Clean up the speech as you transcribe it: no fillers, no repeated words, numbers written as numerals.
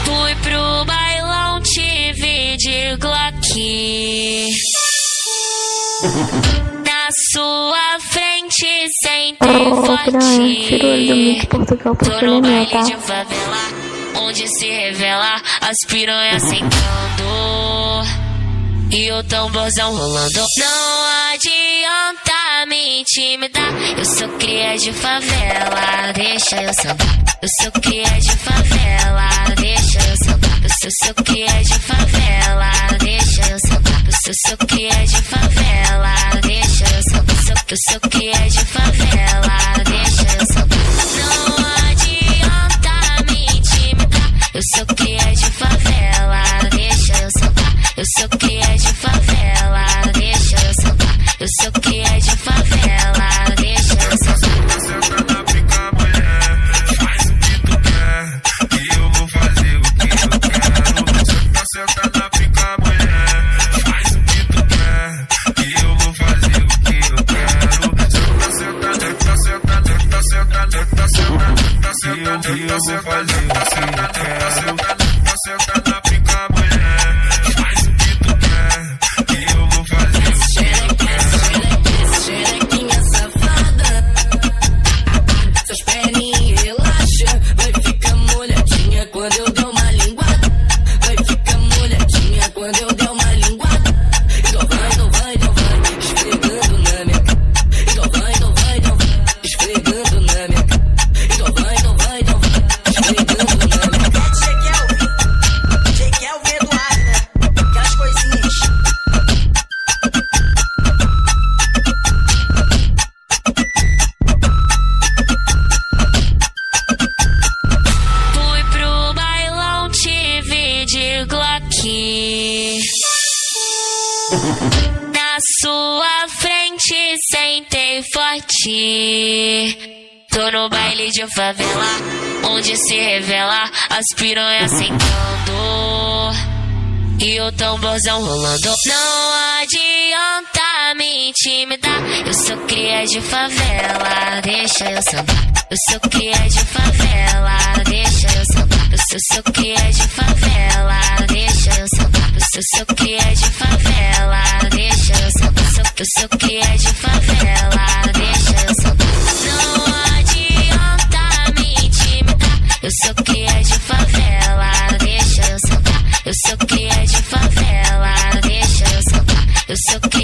Fui pro bailão, te vi de Glock. Na sua frente sentei forte. Tira o olho do meio de Portugal porque Tô ele é no meu, baile tá? de favela, onde se revela as piranhas sentando e o tamborzão rolando. Não adianta me intimidar, eu sou cria de favela, deixa eu sambar. Eu sou cria de favela, deixa eu sambar. Eu sou cria de favela, deixa eu sambar. Eu sou cria de favela, deixa eu sambar. Eu sou cria de favela, deixa eu sambar. Não adianta me intimidar, eu sou cria de favela, deixa eu sambar. Eu sou cria de favela, deixa eu sambar. Eu sou cria de favela, deixa eu sambar. Senta na pica, mulher, faz o que tu quer, e eu vou fazer o que eu quero. Senta na pica, mulher, faz o que tu quer, e eu vou fazer o que eu quero. Senta, senta, senta, senta, senta, e eu vou fazer o que eu quero. Senta na pica, mulher, faz o que tu quer, e eu vou fazer o que eu quero. Xerequinha safada, suas perninhas relaxa, vai ficar molhadinha quando eu der uma linguada. Vai ficar molhadinha quando eu der uma linguada. Então vai, então vai, então vai, esfregando na minha cara. Então vai, então vai, então vai, esfregando na minha cara. Então vai, então vai, então vai, esfregando na minha cara. Chequel Eduardo, né? Aquelas coisinhas. Fui pro bailão, te vi de Glock. Na sua frente sentei forte. Tô no baile de favela, onde se revela as piranhas sentando e o tamborzão rolando. Não adianta me intimidar, eu sou cria de favela, deixa eu sambar. Eu sou cria de favela, deixa eu sambar. Eu sou cria de favela, deixa eu sambar. Eu sou cria de favela, deixa eu sambar. Eu sou cria de favela, deixa eu sambar. Não adianta me intimidar, eu sou cria de favela, deixa eu sambar. Eu sou cria de favela, deixa eu sambar. Eu sou cria